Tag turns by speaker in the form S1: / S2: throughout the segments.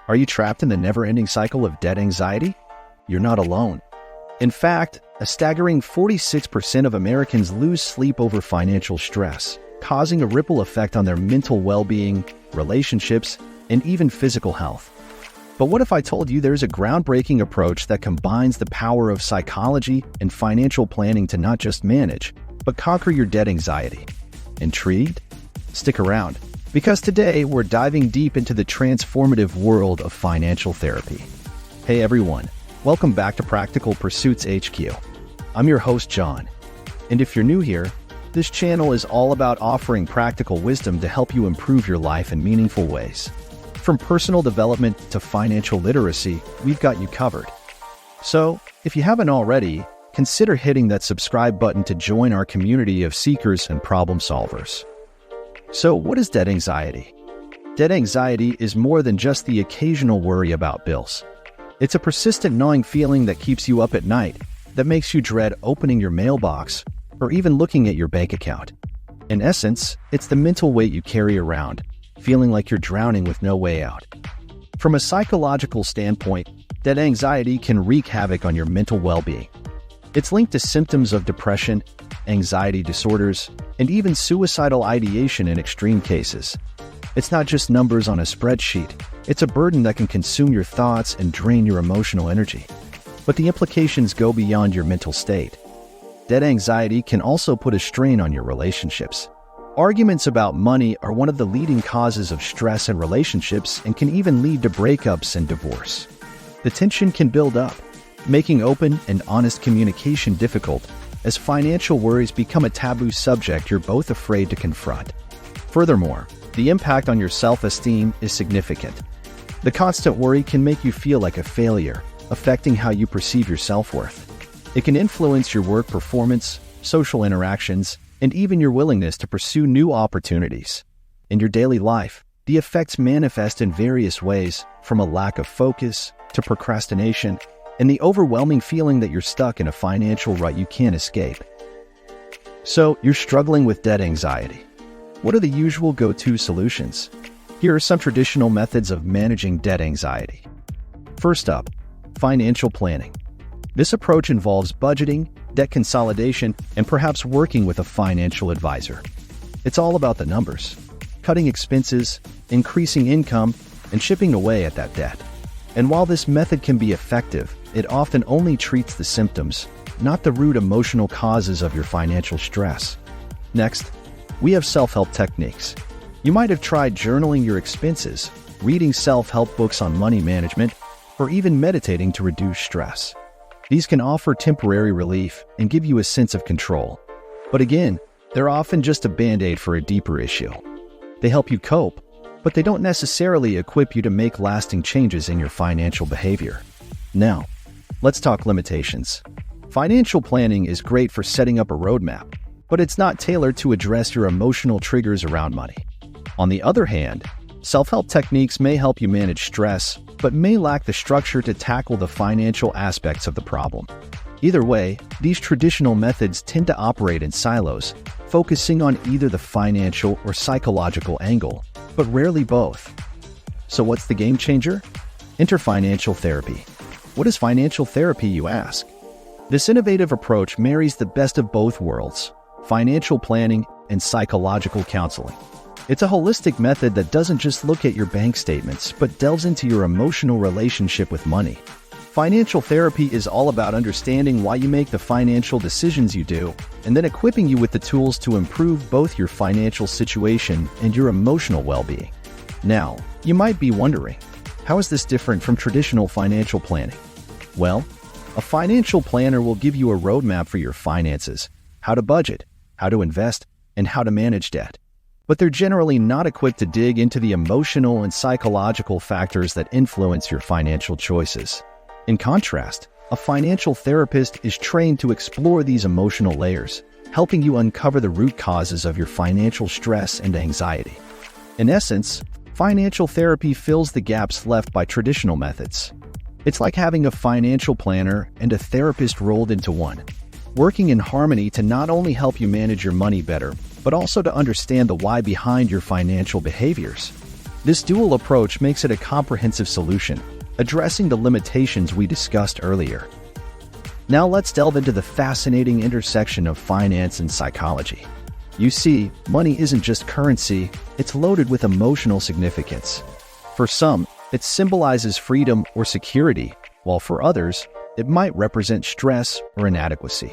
S1: Are you trapped in the never-ending cycle of debt anxiety? You're not alone. In fact, a staggering 46% of Americans lose sleep over financial stress, causing a ripple effect on their mental well-being, relationships, and even physical health. But what if I told you there's a groundbreaking approach that combines the power of psychology and financial planning to not just manage, but conquer your debt anxiety? Intrigued? Stick around, because today we're diving deep into the transformative world of financial therapy. Hey everyone, welcome back to Practical Pursuits HQ. I'm your host, John. And if you're new here, this channel is all about offering practical wisdom to help you improve your life in meaningful ways. From personal development to financial literacy, we've got you covered. So, if you haven't already, consider hitting that subscribe button to join our community of seekers and problem solvers. So, what is debt anxiety? Debt anxiety is more than just the occasional worry about bills. It's a persistent gnawing feeling that keeps you up at night, that makes you dread opening your mailbox or even looking at your bank account. In essence, it's the mental weight you carry around, feeling like you're drowning with no way out. From a psychological standpoint, debt anxiety can wreak havoc on your mental well-being. It's linked to symptoms of depression, anxiety disorders, and even suicidal ideation in extreme cases. It's not just numbers on a spreadsheet, it's a burden that can consume your thoughts and drain your emotional energy. But the implications go beyond your mental state. Debt anxiety can also put a strain on your relationships. Arguments about money are one of the leading causes of stress in relationships and can even lead to breakups and divorce. The tension can build up, making open and honest communication difficult, as financial worries become a taboo subject you're both afraid to confront. Furthermore, the impact on your self-esteem is significant. The constant worry can make you feel like a failure, affecting how you perceive your self-worth. It can influence your work performance, social interactions, and even your willingness to pursue new opportunities. In your daily life, the effects manifest in various ways, from a lack of focus to procrastination, and the overwhelming feeling that you're stuck in a financial rut you can't escape. So, you're struggling with debt anxiety. What are the usual go-to solutions? Here are some traditional methods of managing debt anxiety. First up, financial planning. This approach involves budgeting, debt consolidation, and perhaps working with a financial advisor. It's all about the numbers, cutting expenses, increasing income, and chipping away at that debt. And while this method can be effective, it often only treats the symptoms, not the root emotional causes of your financial stress. Next, we have self-help techniques. You might have tried journaling your expenses, reading self-help books on money management, or even meditating to reduce stress. These can offer temporary relief and give you a sense of control. But again, they're often just a band-aid for a deeper issue. They help you cope, but they don't necessarily equip you to make lasting changes in your financial behavior. Now, let's talk limitations. Financial planning is great for setting up a roadmap, but it's not tailored to address your emotional triggers around money. On the other hand, self-help techniques may help you manage stress, but may lack the structure to tackle the financial aspects of the problem. Either way, these traditional methods tend to operate in silos, focusing on either the financial or psychological angle, but rarely both. So what's the game changer? Enter financial therapy. What is financial therapy, you ask? This innovative approach marries the best of both worlds, financial planning and psychological counseling. It's a holistic method that doesn't just look at your bank statements, but delves into your emotional relationship with money. Financial therapy is all about understanding why you make the financial decisions you do, and then equipping you with the tools to improve both your financial situation and your emotional well-being. Now, you might be wondering, how is this different from traditional financial planning? Well, a financial planner will give you a roadmap for your finances, how to budget, how to invest, and how to manage debt. But they're generally not equipped to dig into the emotional and psychological factors that influence your financial choices. In contrast, a financial therapist is trained to explore these emotional layers, helping you uncover the root causes of your financial stress and anxiety. In essence, financial therapy fills the gaps left by traditional methods. It's like having a financial planner and a therapist rolled into one, working in harmony to not only help you manage your money better, but also to understand the why behind your financial behaviors. This dual approach makes it a comprehensive solution, addressing the limitations we discussed earlier. Now let's delve into the fascinating intersection of finance and psychology. You see, money isn't just currency, it's loaded with emotional significance. For some, it symbolizes freedom or security, while for others, it might represent stress or inadequacy.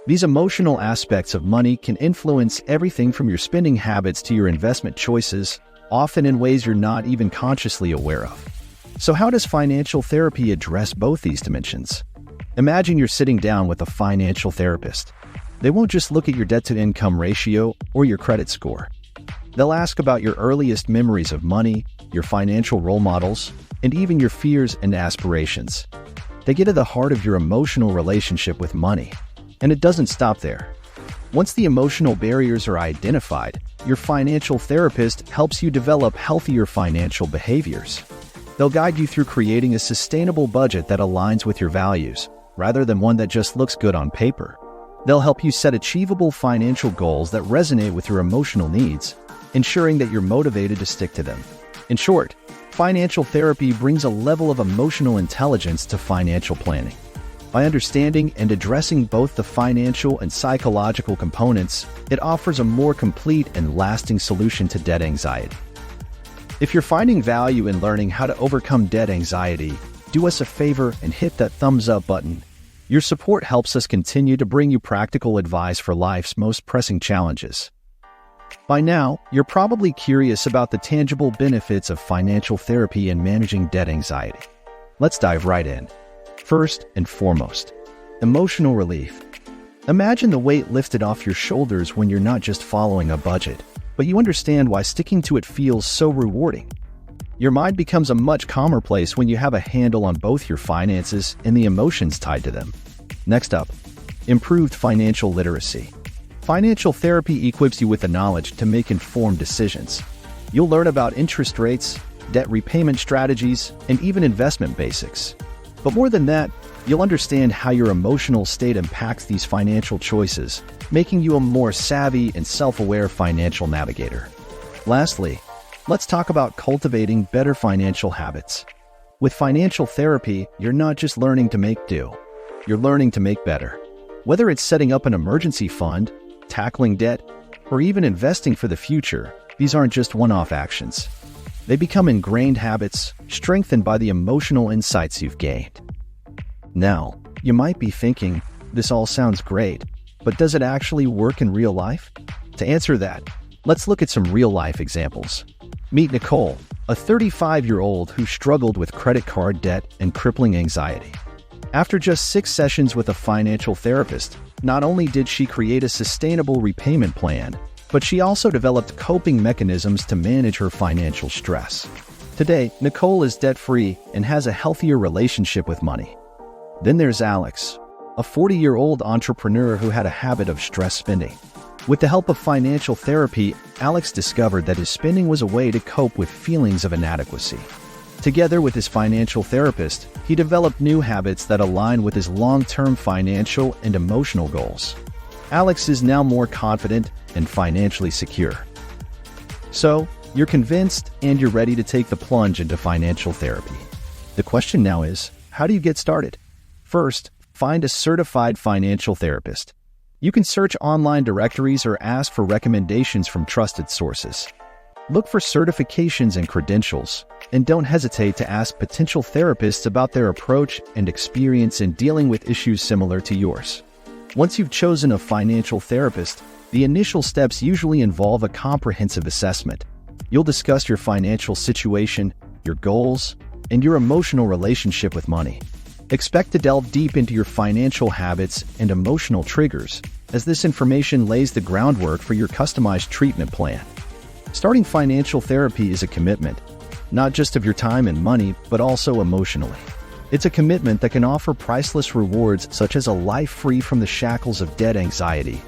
S1: These emotional aspects of money can influence everything from your spending habits to your investment choices, often in ways you're not even consciously aware of. So how does financial therapy address both these dimensions? Imagine you're sitting down with a financial therapist. They won't just look at your debt-to-income ratio or your credit score. They'll ask about your earliest memories of money, your financial role models, and even your fears and aspirations. They get at the heart of your emotional relationship with money. And it doesn't stop there. Once the emotional barriers are identified, your financial therapist helps you develop healthier financial behaviors. They'll guide you through creating a sustainable budget that aligns with your values, rather than one that just looks good on paper. They'll help you set achievable financial goals that resonate with your emotional needs, ensuring that you're motivated to stick to them. In short, financial therapy brings a level of emotional intelligence to financial planning. By understanding and addressing both the financial and psychological components, it offers a more complete and lasting solution to debt anxiety. If you're finding value in learning how to overcome debt anxiety, do us a favor and hit that thumbs up button. Your support helps us continue to bring you practical advice for life's most pressing challenges. By now, you're probably curious about the tangible benefits of financial therapy in managing debt anxiety. Let's dive right in. First and foremost, emotional relief. Imagine the weight lifted off your shoulders when you're not just following a budget, but you understand why sticking to it feels so rewarding. Your mind becomes a much calmer place when you have a handle on both your finances and the emotions tied to them. Next up, improved financial literacy. Financial therapy equips you with the knowledge to make informed decisions. You'll learn about interest rates, debt repayment strategies, and even investment basics. But more than that, you'll understand how your emotional state impacts these financial choices, making you a more savvy and self-aware financial navigator. Lastly, let's talk about cultivating better financial habits. With financial therapy, you're not just learning to make do, you're learning to make better. Whether it's setting up an emergency fund, tackling debt, or even investing for the future, these aren't just one-off actions. They become ingrained habits, strengthened by the emotional insights you've gained. Now, you might be thinking, this all sounds great, but does it actually work in real life? To answer that, let's look at some real-life examples. Meet Nicole, a 35-year-old who struggled with credit card debt and crippling anxiety. After just 6 sessions with a financial therapist, not only did she create a sustainable repayment plan, but she also developed coping mechanisms to manage her financial stress. Today, Nicole is debt-free and has a healthier relationship with money. Then there's Alex, a 40-year-old entrepreneur who had a habit of stress spending. With the help of financial therapy, Alex discovered that his spending was a way to cope with feelings of inadequacy. Together with his financial therapist, he developed new habits that align with his long-term financial and emotional goals. Alex is now more confident and financially secure. So, you're convinced and you're ready to take the plunge into financial therapy. The question now is, how do you get started? First, find a certified financial therapist. You can search online directories or ask for recommendations from trusted sources. Look for certifications and credentials, and don't hesitate to ask potential therapists about their approach and experience in dealing with issues similar to yours. Once you've chosen a financial therapist, the initial steps usually involve a comprehensive assessment. You'll discuss your financial situation, your goals, and your emotional relationship with money. Expect to delve deep into your financial habits and emotional triggers, as this information lays the groundwork for your customized treatment plan. Starting financial therapy is a commitment, not just of your time and money, but also emotionally. It's a commitment that can offer priceless rewards such as a life free from the shackles of debt anxiety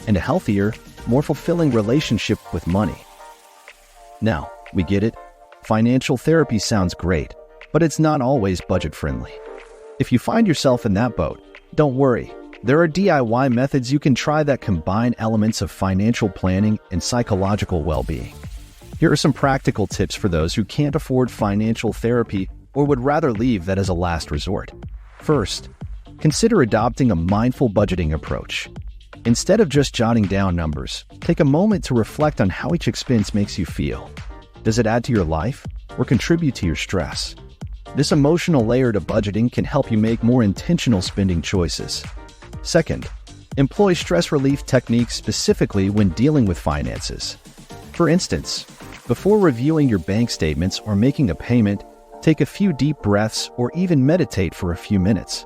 S1: and a healthier, more fulfilling relationship with money. Now, we get it. Financial therapy sounds great, but it's not always budget-friendly. If you find yourself in that boat, don't worry. There are DIY methods you can try that combine elements of financial planning and psychological well-being. Here are some practical tips for those who can't afford financial therapy or would rather leave that as a last resort. First, consider adopting a mindful budgeting approach. Instead of just jotting down numbers, take a moment to reflect on how each expense makes you feel. Does it add to your life or contribute to your stress? This emotional layer to budgeting can help you make more intentional spending choices. Second, employ stress relief techniques specifically when dealing with finances. For instance, before reviewing your bank statements or making a payment, take a few deep breaths or even meditate for a few minutes.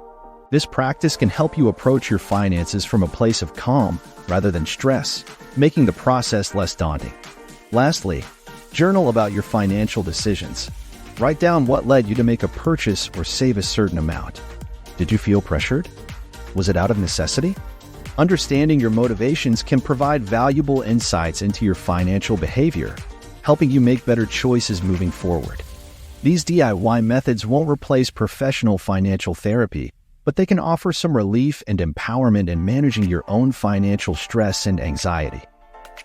S1: This practice can help you approach your finances from a place of calm rather than stress, making the process less daunting. Lastly, journal about your financial decisions. Write down what led you to make a purchase or save a certain amount. Did you feel pressured? Was it out of necessity? Understanding your motivations can provide valuable insights into your financial behavior, helping you make better choices moving forward. These DIY methods won't replace professional financial therapy, but they can offer some relief and empowerment in managing your own financial stress and anxiety.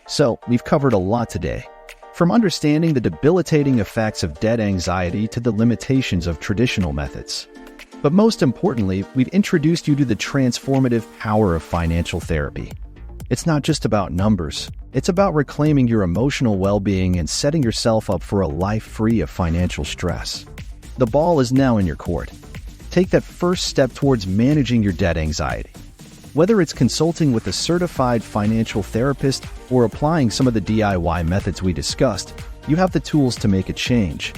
S1: So, we've covered a lot today. From understanding the debilitating effects of debt anxiety to the limitations of traditional methods. But most importantly, we've introduced you to the transformative power of financial therapy. It's not just about numbers. It's about reclaiming your emotional well-being and setting yourself up for a life free of financial stress. The ball is now in your court. Take that first step towards managing your debt anxiety. Whether it's consulting with a certified financial therapist or applying some of the DIY methods we discussed, you have the tools to make a change.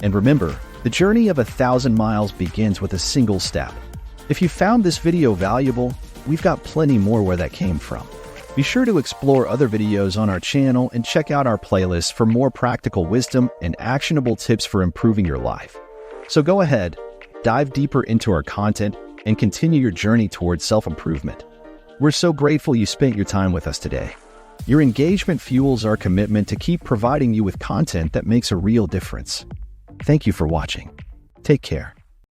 S1: And remember, the journey of 1,000 miles begins with a single step. If you found this video valuable, we've got plenty more where that came from. Be sure to explore other videos on our channel and check out our playlist for more practical wisdom and actionable tips for improving your life. So go ahead, dive deeper into our content, and continue your journey towards self-improvement. We're so grateful you spent your time with us today. Your engagement fuels our commitment to keep providing you with content that makes a real difference. Thank you for watching. Take care.